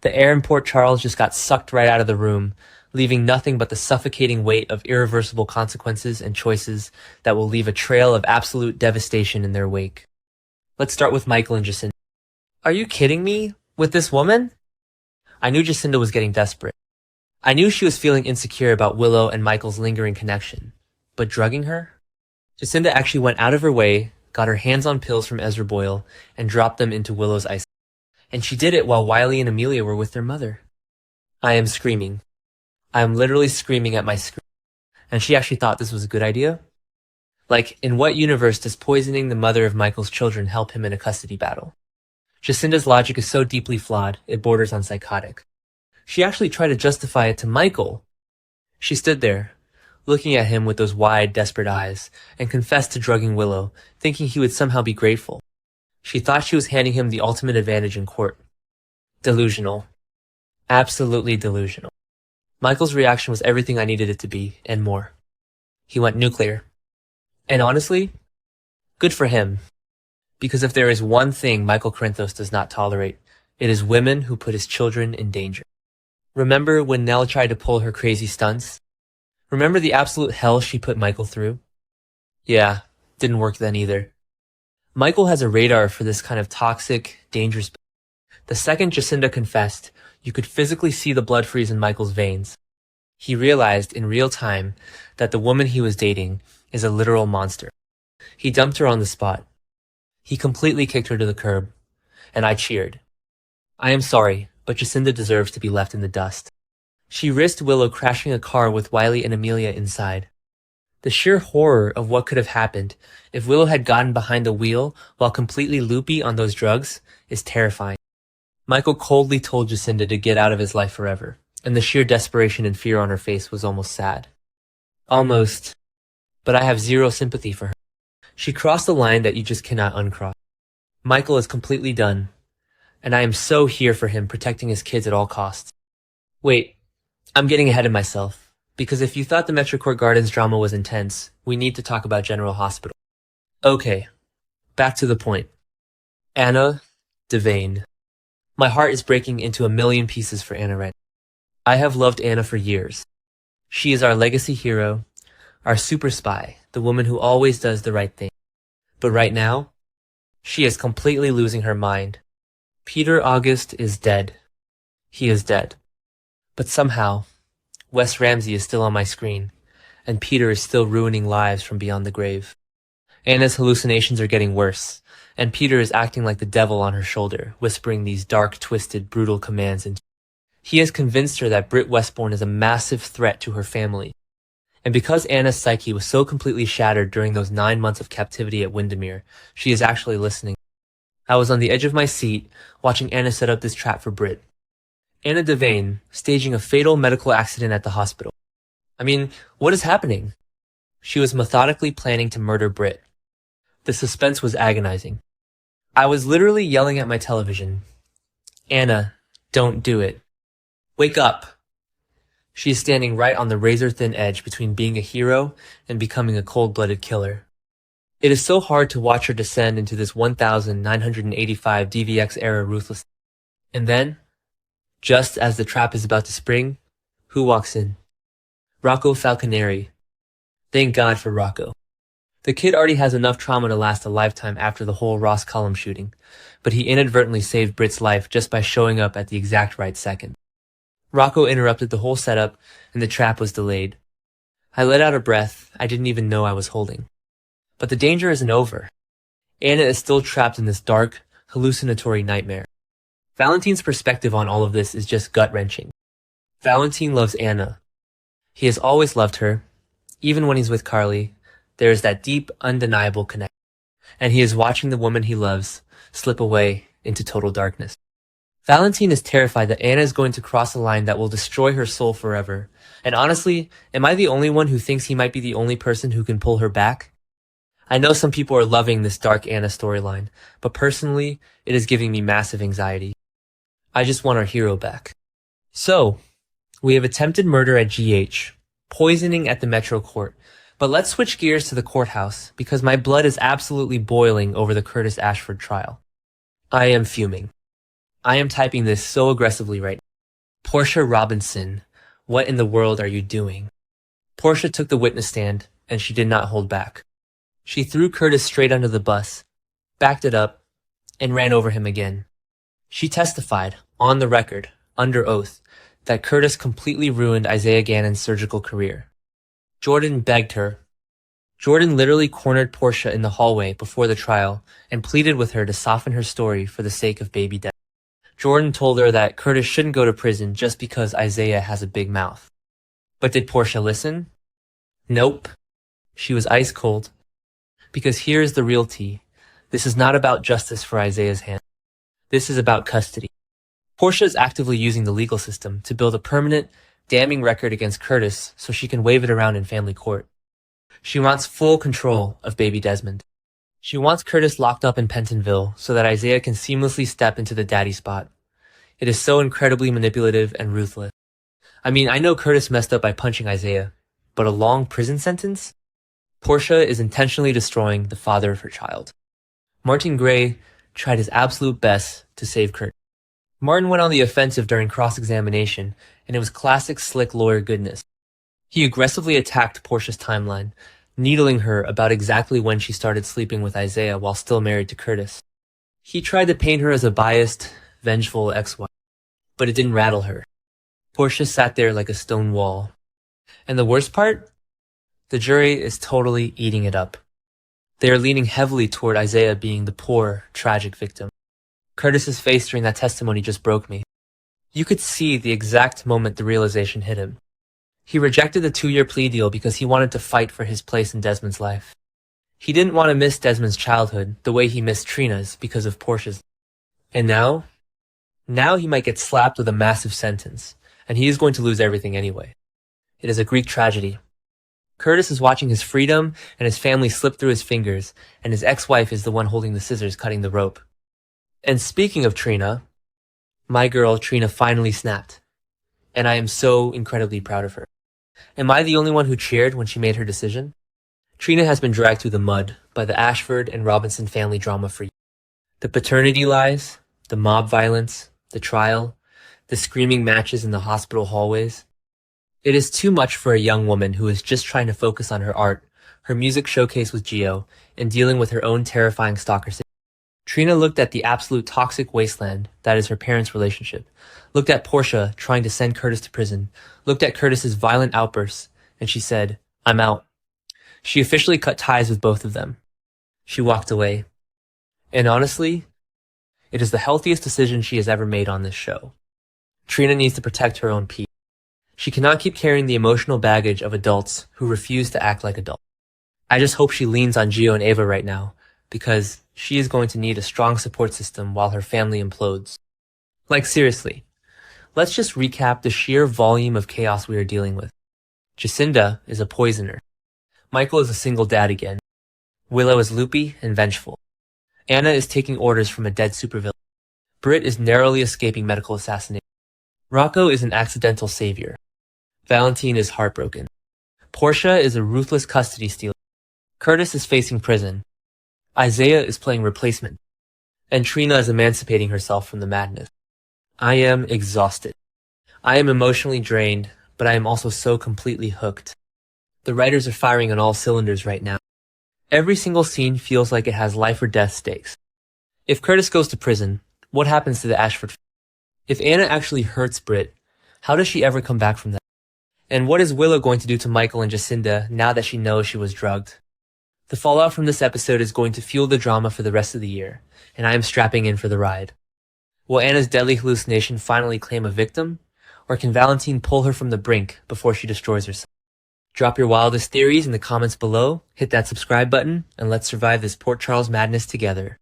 The air in Port Charles just got sucked right out of the room, leaving nothing but the suffocating weight of irreversible consequences and choices that will leave a trail of absolute devastation in their wake. Let's start with Michael and Jacinda. Are you kidding me? With this woman? I knew Jacinda was getting desperate. I knew she was feeling insecure about Willow and Michael's lingering connection. But drugging her? Jacinda actually went out of her way, got her hands on pills from Ezra Boyle, and dropped them into Willow's ice. And she did it while Wiley and Amelia were with their mother. I am screaming. I am literally screaming at my screen. And she actually thought this was a good idea? Like, in what universe does poisoning the mother of Michael's children help him in a custody battle? Jacinda's logic is so deeply flawed, it borders on psychotic. She actually tried to justify it to Michael. She stood there, looking at him with those wide, desperate eyes, and confessed to drugging Willow, thinking he would somehow be grateful. She thought she was handing him the ultimate advantage in court. Delusional. Absolutely delusional. Michael's reaction was everything I needed it to be, and more. He went nuclear. And honestly, good for him. Because if there is one thing Michael Corinthos does not tolerate, it is women who put his children in danger. Remember when Nell tried to pull her crazy stunts? Remember the absolute hell she put Michael through? Yeah, didn't work then either. Michael has a radar for this kind of toxic, dangerous. The second Jacinda confessed, you could physically see the blood freeze in Michael's veins. He realized in real time that the woman he was dating is a literal monster. He dumped her on the spot. He completely kicked her to the curb, and I cheered. I am sorry, but Jacinda deserves to be left in the dust. She risked Willow crashing a car with Wiley and Amelia inside. The sheer horror of what could have happened if Willow had gotten behind the wheel while completely loopy on those drugs is terrifying. Michael coldly told Jacinda to get out of his life forever, and the sheer desperation and fear on her face was almost sad. Almost. But I have zero sympathy for her. She crossed the line that you just cannot uncross. Michael is completely done, and I am so here for him protecting his kids at all costs. Wait, I'm getting ahead of myself, because if you thought the Metrocourt Gardens drama was intense, we need to talk about General Hospital. Okay, back to the point. Anna Devane. My heart is breaking into a million pieces for Anna right now. I have loved Anna for years. She is our legacy hero, our super spy, the woman who always does the right thing. But right now, she is completely losing her mind. Peter August is dead. He is dead. But somehow, Wes Ramsey is still on my screen, and Peter is still ruining lives from beyond the grave. Anna's hallucinations are getting worse, and Peter is acting like the devil on her shoulder, whispering these dark, twisted, brutal commands. And he has convinced her that Britt Westbourne is a massive threat to her family. And because Anna's psyche was so completely shattered during those 9 months of captivity at Windermere, she is actually listening. I was on the edge of my seat, watching Anna set up this trap for Britt. Anna Devane, staging a fatal medical accident at the hospital. I mean, what is happening? She was methodically planning to murder Britt. The suspense was agonizing. I was literally yelling at my television. Anna, don't do it. Wake up. She is standing right on the razor-thin edge between being a hero and becoming a cold-blooded killer. It is so hard to watch her descend into this 1985 DVX-era ruthlessness. And then, just as the trap is about to spring, who walks in? Rocco Falconeri. Thank God for Rocco. The kid already has enough trauma to last a lifetime after the whole Ross Cullum shooting, but he inadvertently saved Britt's life just by showing up at the exact right second. Rocco interrupted the whole setup, and the trap was delayed. I let out a breath I didn't even know I was holding. But the danger isn't over. Anna is still trapped in this dark, hallucinatory nightmare. Valentine's perspective on all of this is just gut-wrenching. Valentine loves Anna. He has always loved her. Even when he's with Carly, there is that deep, undeniable connection. And he is watching the woman he loves slip away into total darkness. Valentine is terrified that Anna is going to cross a line that will destroy her soul forever. And honestly, am I the only one who thinks he might be the only person who can pull her back? I know some people are loving this dark Anna storyline, but personally, it is giving me massive anxiety. I just want our hero back. So, we have attempted murder at GH, poisoning at the Metro Court, but let's switch gears to the courthouse because my blood is absolutely boiling over the Curtis Ashford trial. I am fuming. I am typing this so aggressively right now. Portia Robinson, what in the world are you doing? Portia took the witness stand, and she did not hold back. She threw Curtis straight under the bus, backed it up, and ran over him again. She testified, on the record, under oath, that Curtis completely ruined Isaiah Gannon's surgical career. Jordan begged her. Jordan literally cornered Portia in the hallway before the trial and pleaded with her to soften her story for the sake of baby Desmond. Jordan told her that Curtis shouldn't go to prison just because Isaiah has a big mouth. But did Portia listen? Nope. She was ice cold. Because here's the real tea. This is not about justice for Isaiah's hand. This is about custody. Portia is actively using the legal system to build a permanent, damning record against Curtis so she can wave it around in family court. She wants full control of baby Desmond. She wants Curtis locked up in Pentonville so that Isaiah can seamlessly step into the daddy spot. It is so incredibly manipulative and ruthless. I mean, I know Curtis messed up by punching Isaiah, but a long prison sentence? Portia is intentionally destroying the father of her child. Martin Gray tried his absolute best to save Curtis. Martin went on the offensive during cross-examination, and it was classic slick lawyer goodness. He aggressively attacked Portia's timeline, needling her about exactly when she started sleeping with Isaiah while still married to Curtis. He tried to paint her as a biased, vengeful ex-wife, but it didn't rattle her. Portia sat there like a stone wall. And the worst part? The jury is totally eating it up. They are leaning heavily toward Isaiah being the poor, tragic victim. Curtis's face during that testimony just broke me. You could see the exact moment the realization hit him. He rejected the 2-year plea deal because he wanted to fight for his place in Desmond's life. He didn't want to miss Desmond's childhood the way he missed Trina's because of Portia's. And now he might get slapped with a massive sentence, and he is going to lose everything anyway. It is a Greek tragedy. Curtis is watching his freedom and his family slip through his fingers, and his ex-wife is the one holding the scissors cutting the rope. And speaking of Trina, my girl Trina finally snapped, and I am so incredibly proud of her. Am I the only one who cheered when she made her decision? Trina has been dragged through the mud by the Ashford and Robinson family drama for years. The paternity lies, the mob violence, the trial, the screaming matches in the hospital hallways. It is too much for a young woman who is just trying to focus on her art, her music showcase with Geo, and dealing with her own terrifying stalker situation. Trina looked at the absolute toxic wasteland that is her parents' relationship, looked at Portia trying to send Curtis to prison, looked at Curtis's violent outbursts, and she said, "I'm out." She officially cut ties with both of them. She walked away. And honestly, it is the healthiest decision she has ever made on this show. Trina needs to protect her own peace. She cannot keep carrying the emotional baggage of adults who refuse to act like adults. I just hope she leans on Gio and Ava right now, because she is going to need a strong support system while her family implodes. Like seriously, let's just recap the sheer volume of chaos we are dealing with. Jacinda is a poisoner. Michael is a single dad again. Willow is loopy and vengeful. Anna is taking orders from a dead supervillain. Britt is narrowly escaping medical assassination. Rocco is an accidental savior. Valentine is heartbroken. Portia is a ruthless custody stealer. Curtis is facing prison. Isaiah is playing replacement. And Trina is emancipating herself from the madness. I am exhausted. I am emotionally drained, but I am also so completely hooked. The writers are firing on all cylinders right now. Every single scene feels like it has life or death stakes. If Curtis goes to prison, what happens to the Ashford family? If Anna actually hurts Britt, how does she ever come back from that? And what is Willow going to do to Michael and Jacinda now that she knows she was drugged? The fallout from this episode is going to fuel the drama for the rest of the year, and I am strapping in for the ride. Will Anna's deadly hallucination finally claim a victim? Or can Valentine pull her from the brink before she destroys herself? Drop your wildest theories in the comments below, hit that subscribe button, and let's survive this Port Charles madness together.